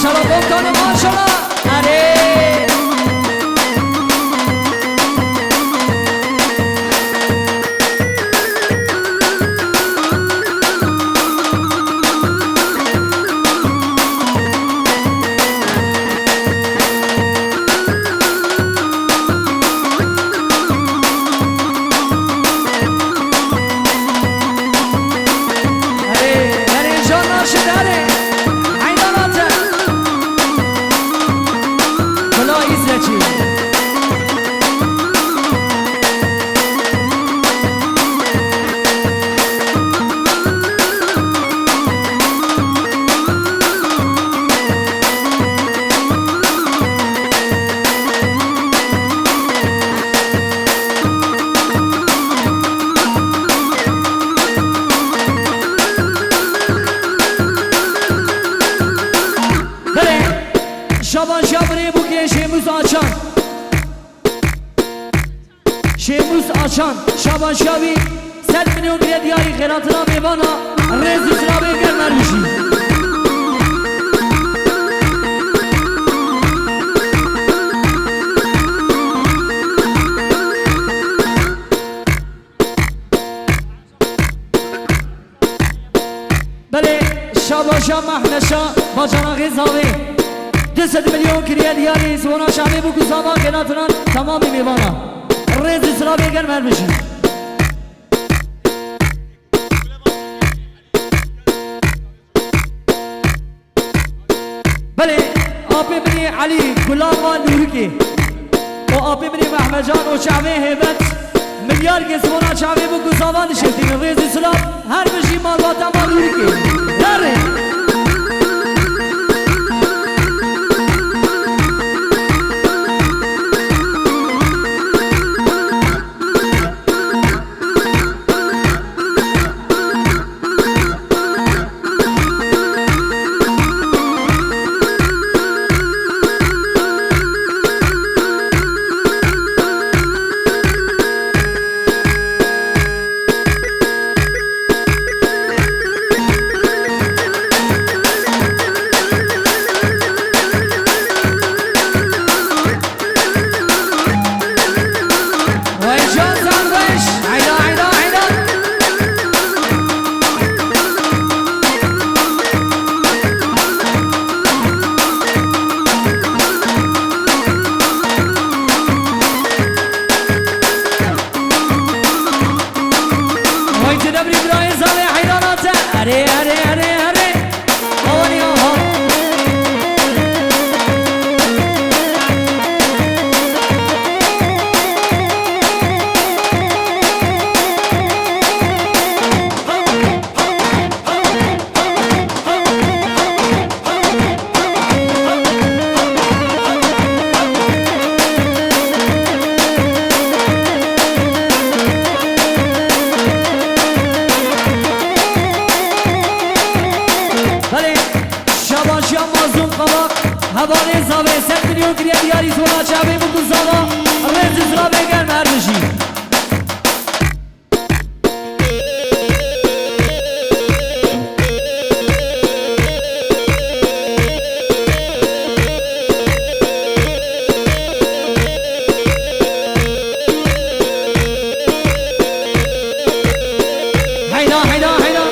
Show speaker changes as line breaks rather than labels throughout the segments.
ماشاءالله بکنه ماشاءالله اره شابان شابری بو که شیموز آچان شیموز آچان شابان شابی 100 میلیون گرید یاری خیراتنا میوانا ریزی سرابه گرمر میشی بله شابان شاب محنشا با جناغی زاوی 200 میلیون کریه یاری سونا شامی بو کساما خیراتنا تمامی میوانا ریزی سرابه گرمر میشی بله آبی بنی علی گلاب و نورکی و آبی بنی محمد جان و شعبه هیبت میلیار گسمونا شعبه بو کساما نشتیم ریزی سراب هر بشی مال باتا ما نورکی داره هوای زاویه 100 میلیون گریه دیاری سونا چاوی بکن زاوا ریزی سرا بگر مردشی هیدا هیدا هیدا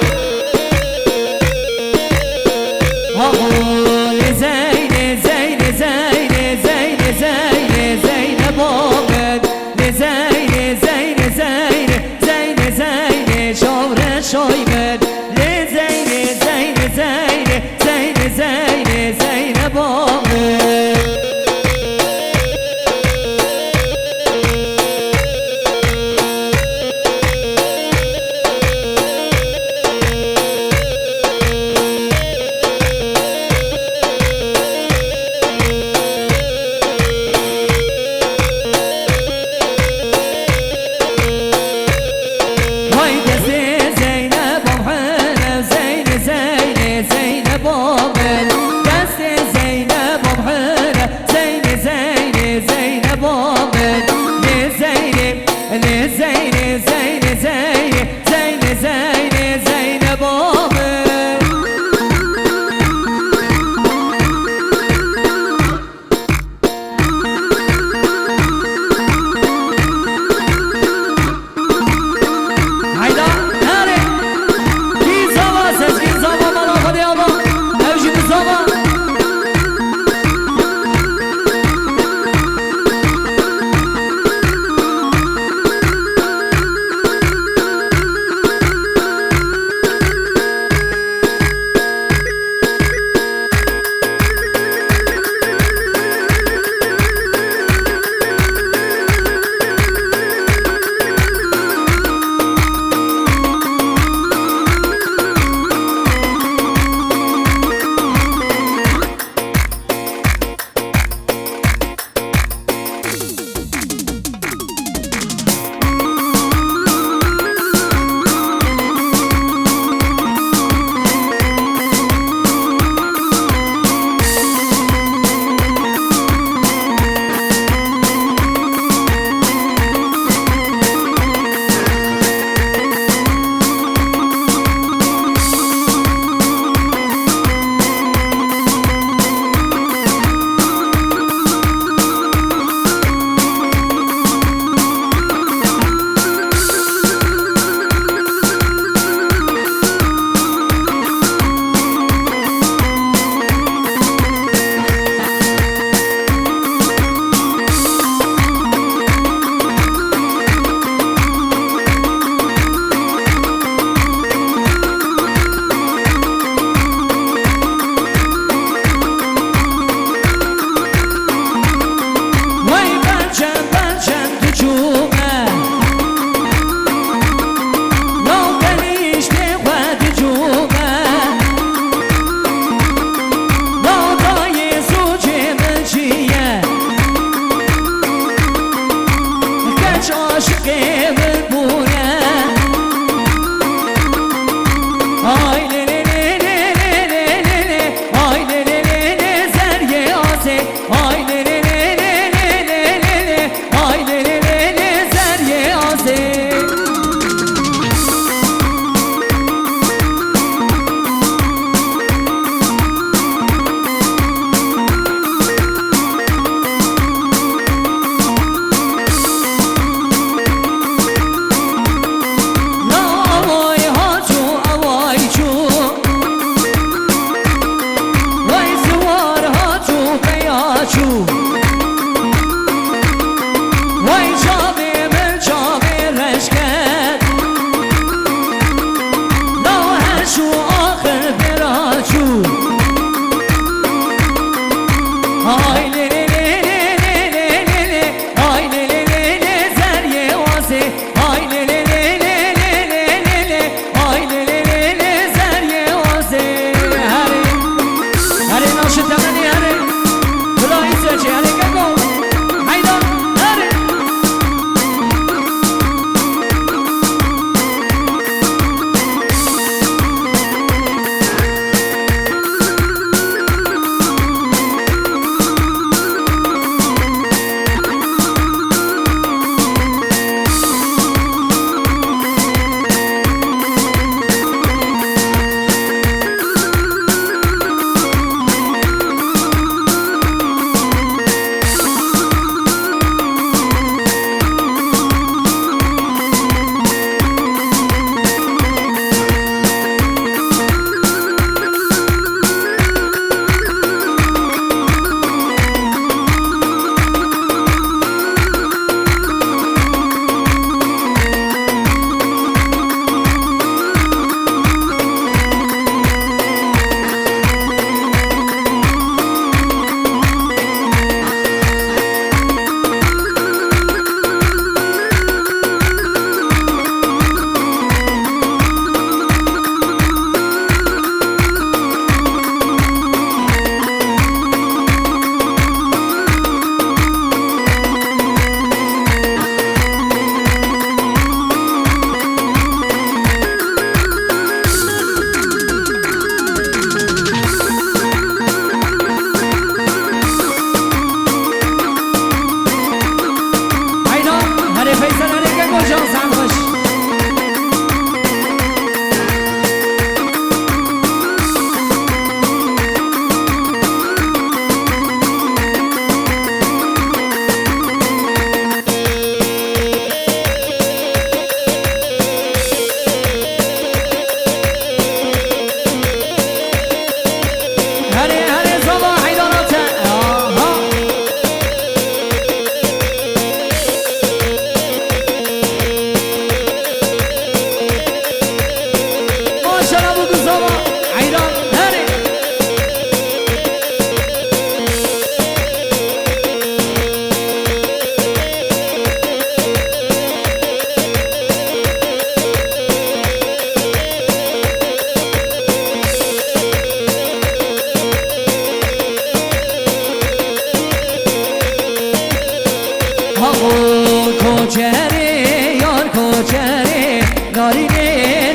کوچره یار کوچره نارینه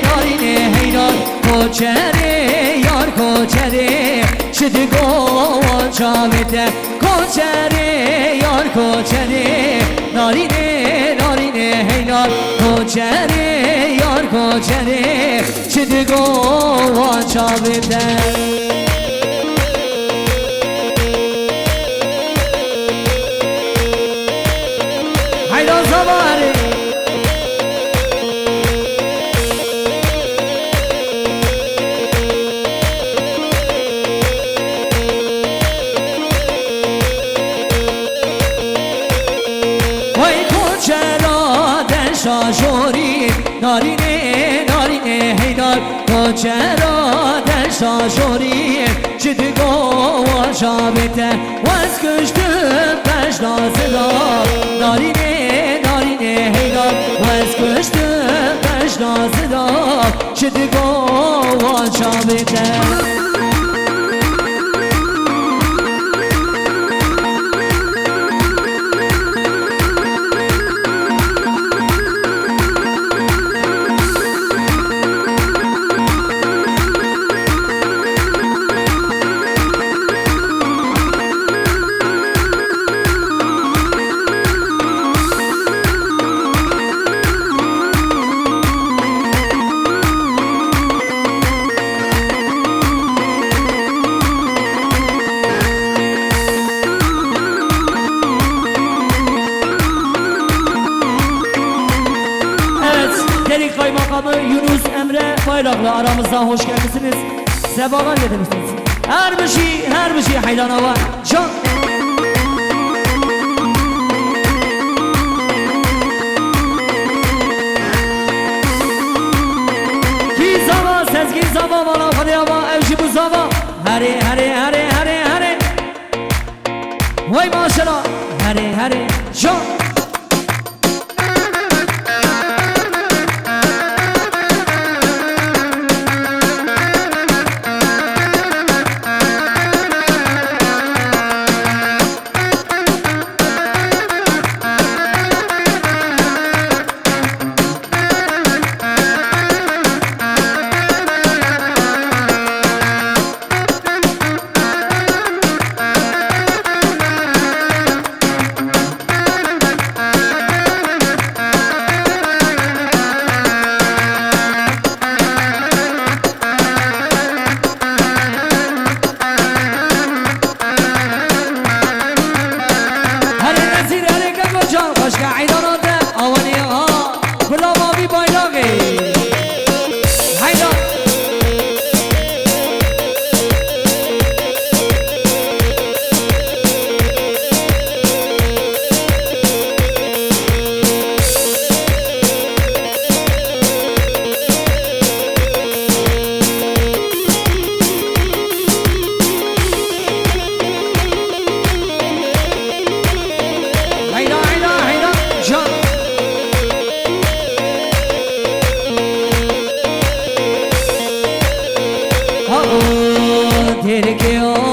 نارینه هینار کوچره یار کوچره چدگو چاویده کوچره یار کوچره نارینه نارینه هینار کوچره یار کوچره چدگو چاویده هیدان زباره شاشوری نارینه نارینه هیدار کوچرا در شاشوری چدگو و شابته وز کشتم پش نازدا نارینه نارینه هیدار وز کشتم پش نازدا چدگو و شابته Kaymakamı Yunus Emre Bayraklı aramızda hoş geldiniz. Sebalar getirmişsiniz. Her bir şey haydana var. Can. Ki zava, sezgi zava, bana fadiyava, evşi bu zava. Hare. Vay maşallah. Hare. Can. Terke o